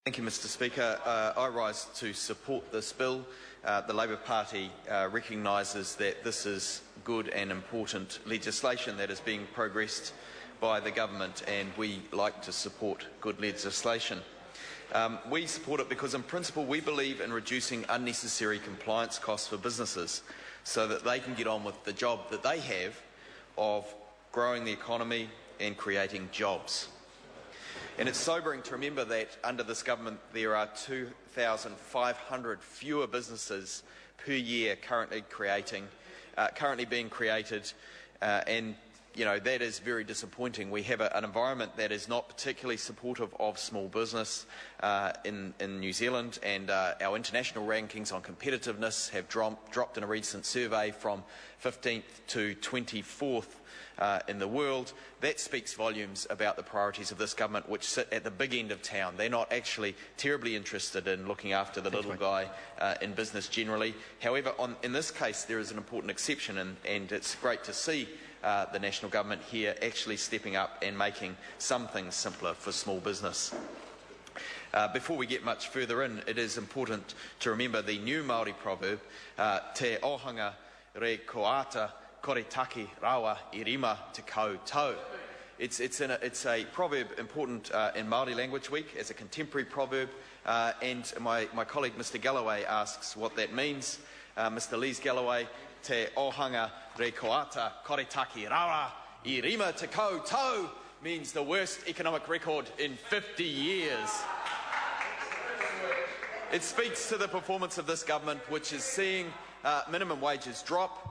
Thank you, Mr Speaker. I rise to support this bill. The Labor Party recognises that this is good and important legislation that is being progressed by the government, and we like to support good legislation. We support it because, in principle, we believe in reducing unnecessary compliance costs for businesses so that they can get on with the job that they have of growing the economy and creating jobs. And it's sobering to remember that under this government there are 2,500 fewer businesses per year currently being created, and that is very disappointing. We have an environment that is not particularly supportive of small business in New Zealand, and our international rankings on competitiveness have dropped in a recent survey from 15th to 24th in the world. That speaks volumes about the priorities of this government, which sit at the big end of town. They're not actually terribly interested in looking after the little guy in business generally. However, in this case there is an important exception, and it's great to see the national government here actually stepping up and making some things simpler for small business. Before we get much further in, it is important to remember the new Māori proverb, te ohanga re koata koretaki rawa I rima te koutou. It's a proverb important in Māori Language Week as a contemporary proverb, and my colleague Mr Galloway asks what that means. Mr Lees Galloway, te ohanga re koata koretaki rawa I rima te koutou means the worst economic record in 50 years. It speaks to the performance of this government, which is seeing minimum wages drop.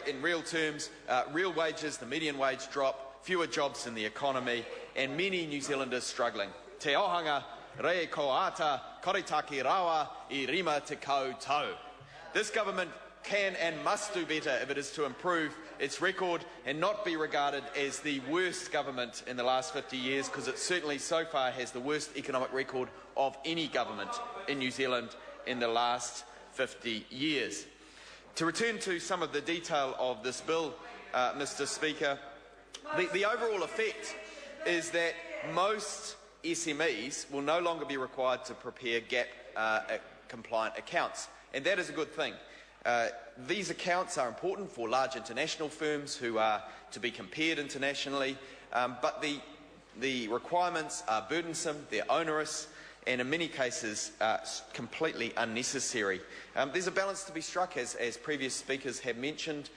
In real terms, real wages, the median wage drop, fewer jobs in the economy, and many New Zealanders struggling. Te ohanga re koata koretaki rawa I rima te koutou. This government can and must do better if it is to improve its record and not be regarded as the worst government in the last 50 years, because it certainly so far has the worst economic record of any government in New Zealand in the last 50 years. To return to some of the detail of this bill, Mr Speaker, the overall effect is that most SMEs will no longer be required to prepare GAP-compliant accounts, and that is a good thing. These accounts are important for large international firms who are to be compared internationally, but the requirements are burdensome, they're onerous, and in many cases completely unnecessary. There's a balance to be struck, as previous speakers have mentioned,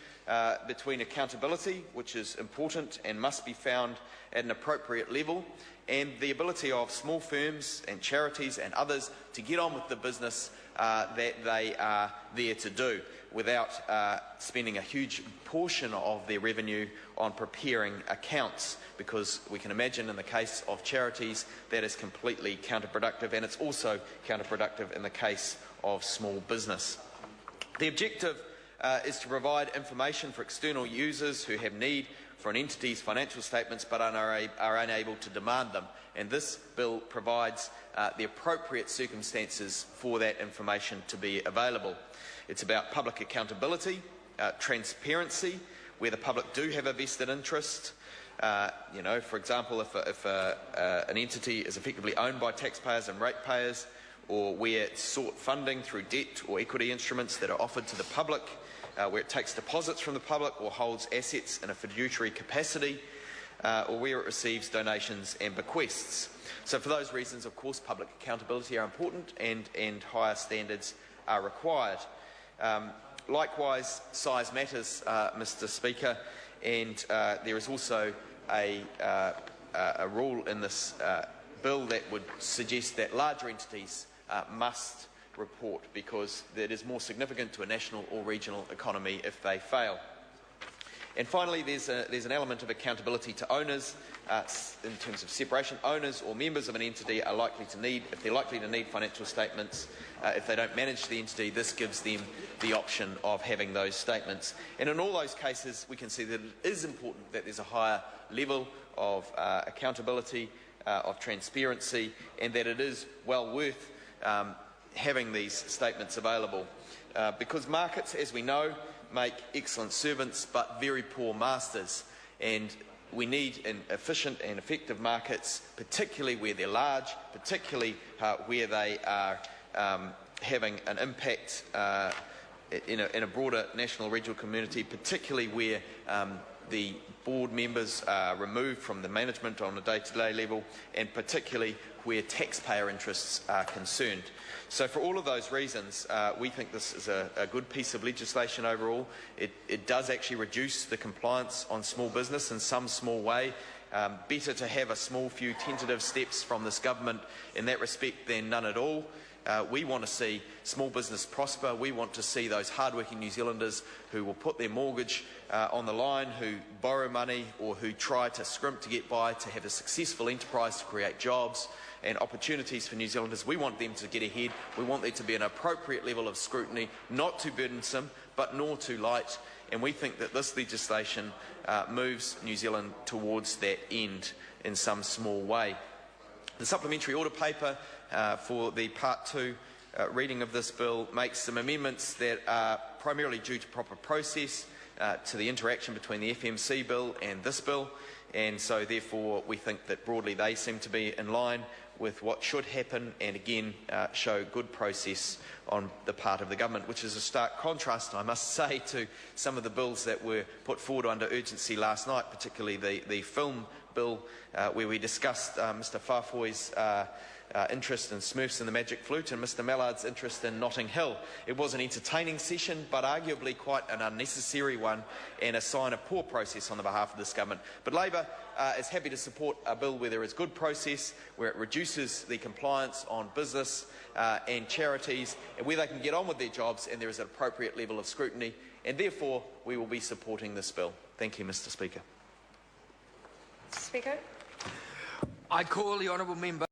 between accountability, which is important and must be found at an appropriate level, and the ability of small firms and charities and others to get on with the business that they are there to do, without spending a huge portion of their revenue on preparing accounts, because we can imagine in the case of charities that is completely counterproductive, and it's also counterproductive in the case of small business. The objective is to provide information for external users who have need for an entity's financial statements but are unable to demand them, and this bill provides the appropriate circumstances for that information to be available. It's about public accountability, transparency, where the public do have a vested interest. For example, if an entity is effectively owned by taxpayers and ratepayers, or where it sought funding through debt or equity instruments that are offered to the public, where it takes deposits from the public or holds assets in a fiduciary capacity, or where it receives donations and bequests. So for those reasons, of course, public accountability are important, and higher standards are required. Likewise, size matters, Mr Speaker, and there is also a rule in this bill that would suggest that larger entities must report, because it is more significant to a national or regional economy if they fail. And finally, there's an element of accountability to owners in terms of separation. Owners or members of an entity are likely to need, if they're likely to need financial statements, if they don't manage the entity, this gives them the option of having those statements. And in all those cases, we can see that it is important that there's a higher level of accountability, of transparency, and that it is well worth having these statements available. Because markets, as we know, make excellent servants but very poor masters, and we need efficient and effective markets, particularly where they're large, particularly where they are having an impact in a broader national regional community, particularly where the board members are removed from the management on a day-to-day level, and particularly where taxpayer interests are concerned. So for all of those reasons, we think this is a good piece of legislation overall. It does actually reduce the compliance on small business in some small way. Better to have a small few tentative steps from this government in that respect than none at all. We want to see small business prosper. We want to see those hard-working New Zealanders who will put their mortgage on the line, who borrow money or who try to scrimp to get by, to have a successful enterprise to create jobs and opportunities for New Zealanders. We want them to get ahead. We want there to be an appropriate level of scrutiny, not too burdensome, but nor too light. And we think that this legislation moves New Zealand towards that end in some small way. The supplementary order paper for the Part 2 reading of this bill makes some amendments that are primarily due to proper process, to the interaction between the FMC bill and this bill, and so therefore we think that broadly they seem to be in line with what should happen, and again show good process on the part of the government, which is a stark contrast, I must say, to some of the bills that were put forward under urgency last night, particularly the film bill, where we discussed Mr Fafoi's interest in Smurfs and the Magic Flute and Mr Mallard's interest in Notting Hill. It was an entertaining session, but arguably quite an unnecessary one and a sign of poor process on the behalf of this government. But Labor is happy to support a bill where there is good process, where it reduces the compliance on business and charities, and where they can get on with their jobs and there is an appropriate level of scrutiny, and therefore we will be supporting this bill. Thank you, Mr Speaker. Speaker. I call the honourable member